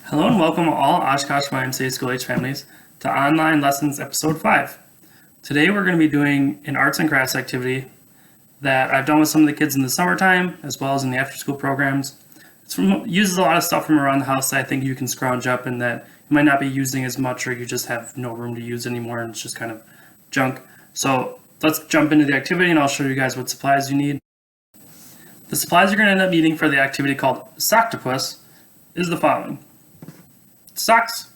Hello and welcome all Oshkosh YMCA School Age families to Online Lessons Episode 5. Today we're going to be doing an arts and crafts activity that I've done with some of the kids in the summertime as well as in the after school programs. Uses a lot of stuff from around the house that I think you can scrounge up and that you might not be using as much or you just have no room to use anymore and it's just kind of junk. So let's jump into the activity and I'll show you guys what supplies you need. The supplies you're going to end up needing for the activity called Socktopus is the following. Socks.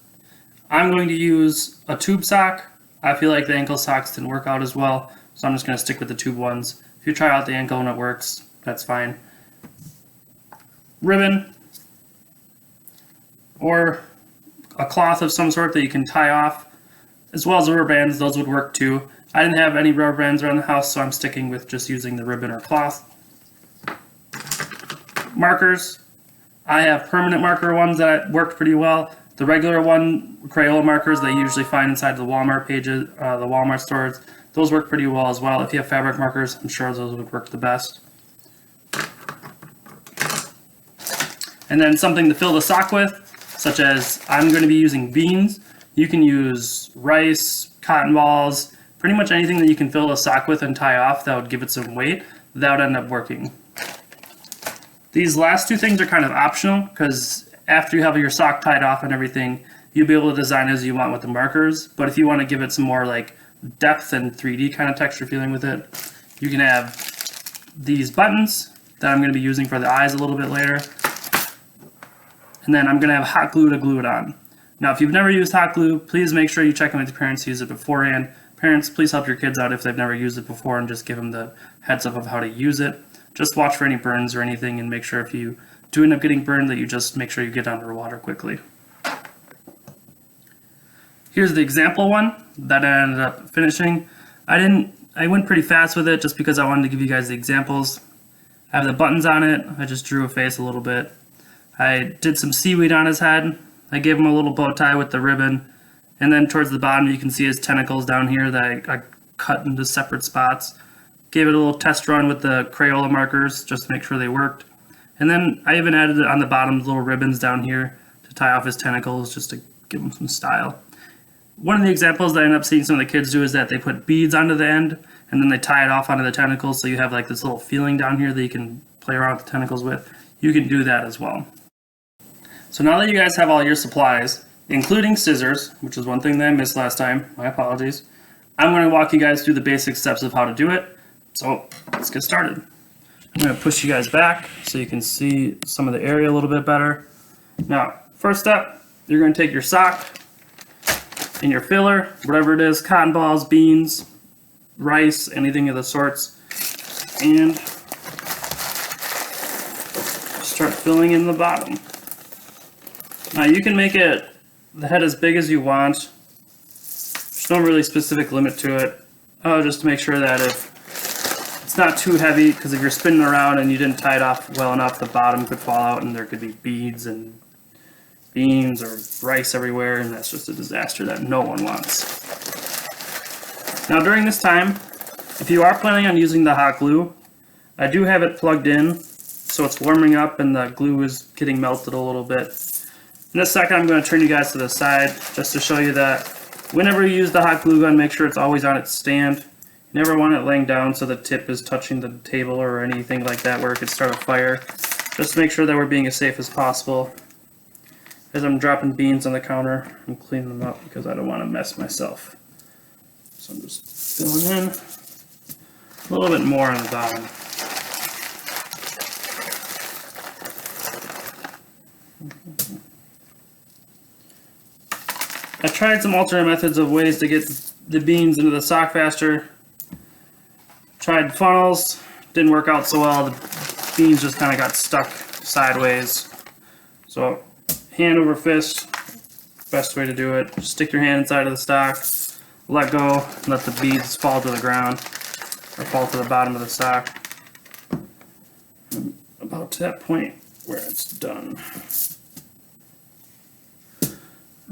I'm going to use a tube sock. I feel like the ankle socks didn't work out as well, so I'm just going to stick with the tube ones. If you try out the ankle and it works, that's fine. Ribbon or a cloth of some sort that you can tie off, as well as rubber bands. Those would work too. I didn't have any rubber bands around the house, so I'm sticking with just using the ribbon or cloth. Markers. I have permanent marker ones that worked pretty well. The regular one, Crayola markers that you usually find inside the Walmart pages, the Walmart stores, those work pretty well as well. If you have fabric markers, I'm sure those would work the best. And then something to fill the sock with, such as I'm going to be using beans. You can use rice, cotton balls, pretty much anything that you can fill a sock with and tie off that would give it some weight. That would end up working. These last two things are kind of optional because after you have your sock tied off and everything, you'll be able to design as you want with the markers. But if you want to give it some more like depth and 3D kind of texture feeling with it, you can have these buttons that I'm going to be using for the eyes a little bit later. And then I'm going to have hot glue to glue it on. Now, if you've never used hot glue, please make sure you check in with your parents to use it beforehand. Parents, please help your kids out if they've never used it before and just give them the heads up of how to use it. Just watch for any burns or anything and make sure if you do end up getting burned that you just make sure you get underwater quickly. Here's the example one that I ended up finishing. I went pretty fast with it just because I wanted to give you guys the examples. I have the buttons on it. I just drew a face a little bit. I did some seaweed on his head. I gave him a little bow tie with the ribbon. And then towards the bottom you can see his tentacles down here that I cut into separate spots. Gave it a little test run with the Crayola markers just to make sure they worked. And then I even added on the bottom little ribbons down here to tie off his tentacles just to give him some style. One of the examples that I end up seeing some of the kids do is that they put beads onto the end and then they tie it off onto the tentacles so you have like this little feeling down here that you can play around with the tentacles with. You can do that as well. So now that you guys have all your supplies, including scissors, which is one thing that I missed last time, my apologies, I'm going to walk you guys through the basic steps of how to do it. So let's get started. I'm going to push you guys back so you can see some of the area a little bit better. Now, first step, you're going to take your sock and your filler, whatever it is, cotton balls, beans, rice, anything of the sorts, and start filling in the bottom. Now you can make it the head as big as you want. There's no really specific limit to it. Just to make sure that if it's not too heavy, because if you're spinning around and you didn't tie it off well enough, the bottom could fall out and there could be beads and beans or rice everywhere, and that's just a disaster that no one wants. Now during this time, if you are planning on using the hot glue, I do have it plugged in so it's warming up and the glue is getting melted a little bit. In a second, I'm going to turn you guys to the side just to show you that whenever you use the hot glue gun, make sure it's always on its stand. You never want it laying down so the tip is touching the table or anything like that where it could start a fire. Just make sure that we're being as safe as possible. As I'm dropping beans on the counter, I'm cleaning them up because I don't want to mess myself. So I'm just filling in a little bit more on the bottom. I tried some alternate methods of ways to get the beans into the sock faster. Tried funnels, didn't work out so well. The beans just kind of got stuck sideways. So hand over fist, best way to do it. Just stick your hand inside of the sock, let go, and let the beads fall to the ground or fall to the bottom of the sock. About to that point where it's done.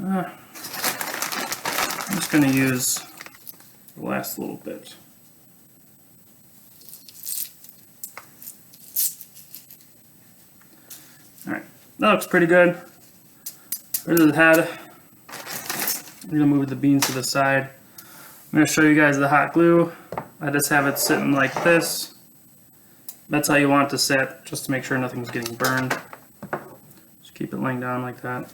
I'm just going to use the last little bit. Alright, that looks pretty good. rid of the head. I'm going to move the beans to the side. I'm going to show you guys the hot glue. I just have it sitting like this. That's how you want it to sit, just to make sure nothing's getting burned. Just keep it laying down like that.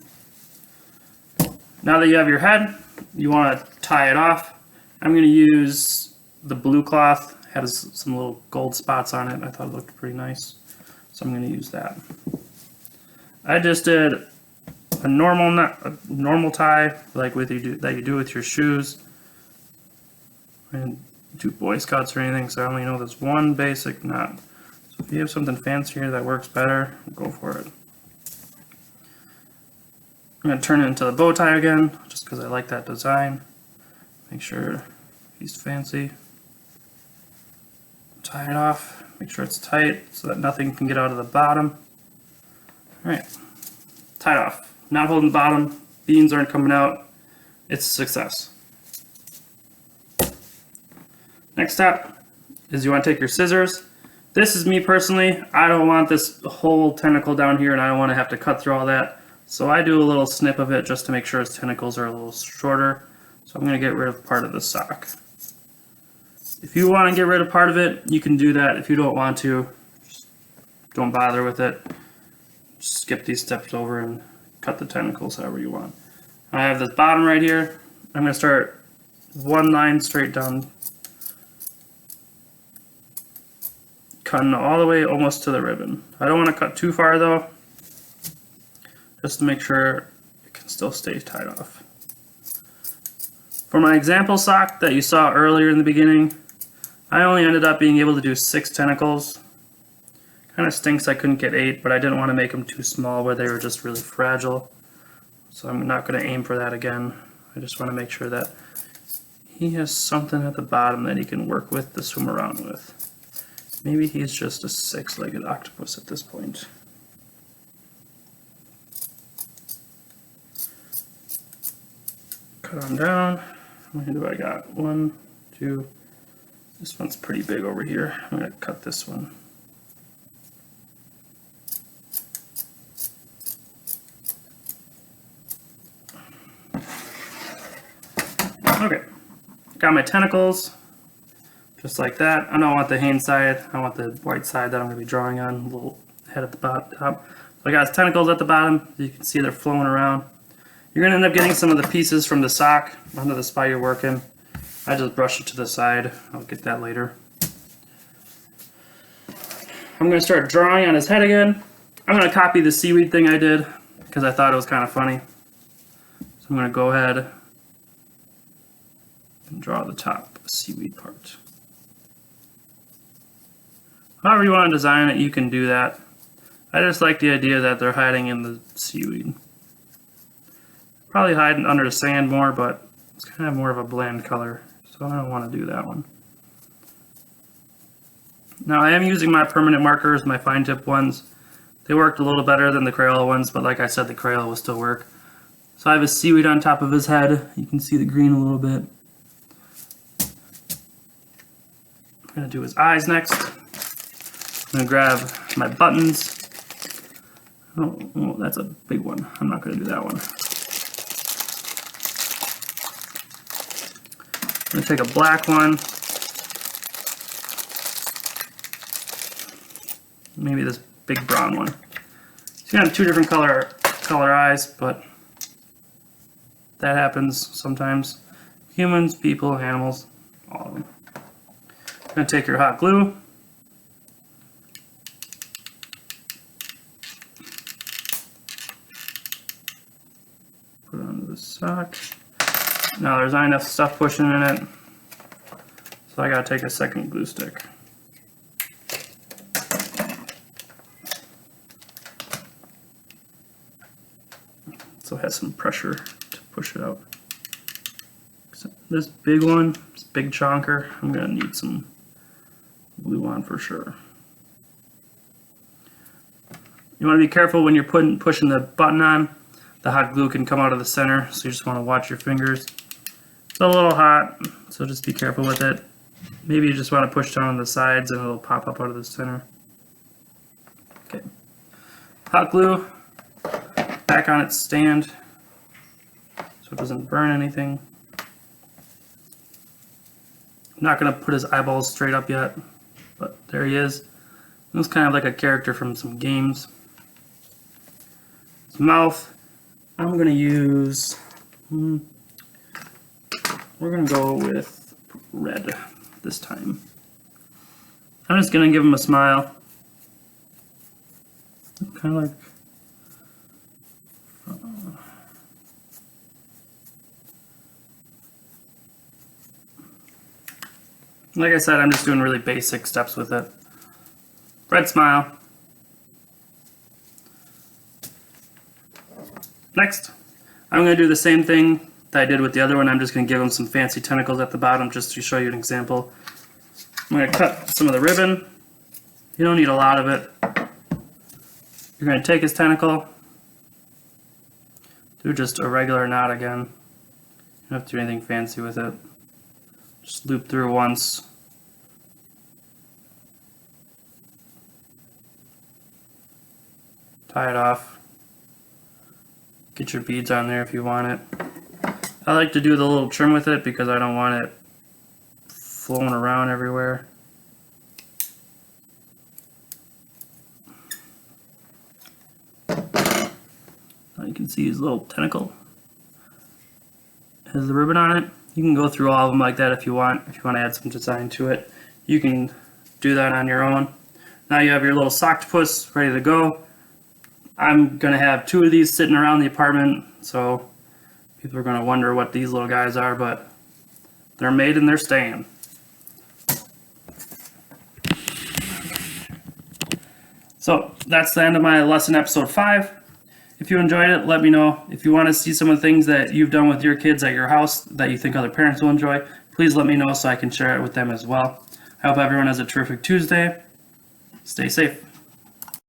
Now that you have your head, you want to tie it off. I'm going to use the blue cloth. It has some little gold spots on it. I thought it looked pretty nice, so I'm going to use that. I just did a normal tie, like that you do with your shoes. I didn't do Boy Scouts or anything, so I only know this one basic knot. So if you have something fancier that works better, go for it. I'm going to turn it into the bow tie again, just because I like that design. Make sure he's fancy. Tie it off, make sure it's tight so that nothing can get out of the bottom. Alright, tied off. Not holding the bottom, beans aren't coming out. It's a success. Next step is you want to take your scissors. This is me personally. I don't want this whole tentacle down here and I don't want to have to cut through all that. So I do a little snip of it just to make sure its tentacles are a little shorter. So I'm going to get rid of part of the sock. If you want to get rid of part of it, you can do that. If you don't want to, just don't bother with it. Just skip these steps over and cut the tentacles however you want. I have this bottom right here. I'm going to start one line straight down, cutting all the way almost to the ribbon. I don't want to cut too far though, just to make sure it can still stay tied off. For my example sock that you saw earlier in the beginning, I only ended up being able to do 6 tentacles. Kind of stinks I couldn't get 8, but I didn't want to make them too small where they were just really fragile. So I'm not going to aim for that again. I just want to make sure that he has something at the bottom that he can work with to swim around with. Maybe he's just a 6-legged octopus at this point. Cut on down. How many do I got? 1, 2. This one's pretty big over here. I'm going to cut this one. Okay, got my tentacles, just like that. I don't want the hand side, I want the white side that I'm going to be drawing on, a little head at the top. So I got his tentacles at the bottom, you can see they're flowing around. You're going to end up getting some of the pieces from the sock onto the spot you're working. I just brush it to the side, I'll get that later. I'm going to start drawing on his head again. I'm going to copy the seaweed thing I did, because I thought it was kind of funny. So I'm going to go ahead and draw the top seaweed part. However you want to design it, you can do that. I just like the idea that they're hiding in the seaweed. Probably hiding under the sand more, but it's kind of more of a bland color, so I don't want to do that one. Now I am using my permanent markers, my fine tip ones. They worked a little better than the Crayola ones, but like I said, the Crayola will still work. So I have a seaweed on top of his head. You can see the green a little bit. I'm going to do his eyes next. I'm going to grab my buttons. Oh, that's a big one. I'm not going to do that one. I'm going to take a black one. Maybe this big brown one. So you have 2 different color eyes, but that happens sometimes. Humans, people, animals, all of them. You're going to take your hot glue, put it onto the sock. Now there's not enough stuff pushing in it, so I got to take a second glue stick. So it has some pressure to push it out. This big one, this big chonker, I'm going to need some glue on for sure. You want to be careful when you're pushing the button on. The hot glue can come out of the center, so you just want to watch your fingers. It's a little hot, so just be careful with it. Maybe you just want to push down on the sides and it'll pop up out of the center. Okay. Hot glue back on its stand. so it doesn't burn anything. I'm not going to put his eyeballs straight up yet, but there he is. Looks kind of like a character from some games. His mouth, I'm going to use, we're going to go with red this time. I'm just going to give him a smile. Kind of like I said, I'm just doing really basic steps with it. Red smile. Next, I'm going to do the same thing that I did with the other one. I'm just going to give him some fancy tentacles at the bottom just to show you an example. I'm going to cut some of the ribbon. You don't need a lot of it. You're going to take his tentacle, do just a regular knot again. You don't have to do anything fancy with it. Just loop through once. Tie it off. Get your beads on there if you want it. I like to do the little trim with it because I don't want it flowing around everywhere. Now you can see his little tentacle has the ribbon on it. You can go through all of them like that if you want. If you want to add some design to it, you can do that on your own. Now you have your little Socktopus ready to go. I'm going to have 2 of these sitting around the apartment, so people are going to wonder what these little guys are, but they're made and they're staying. So that's the end of my lesson episode 5. If you enjoyed it, let me know. If you want to see some of the things that you've done with your kids at your house that you think other parents will enjoy, please let me know so I can share it with them as well. I hope everyone has a terrific Tuesday. Stay safe.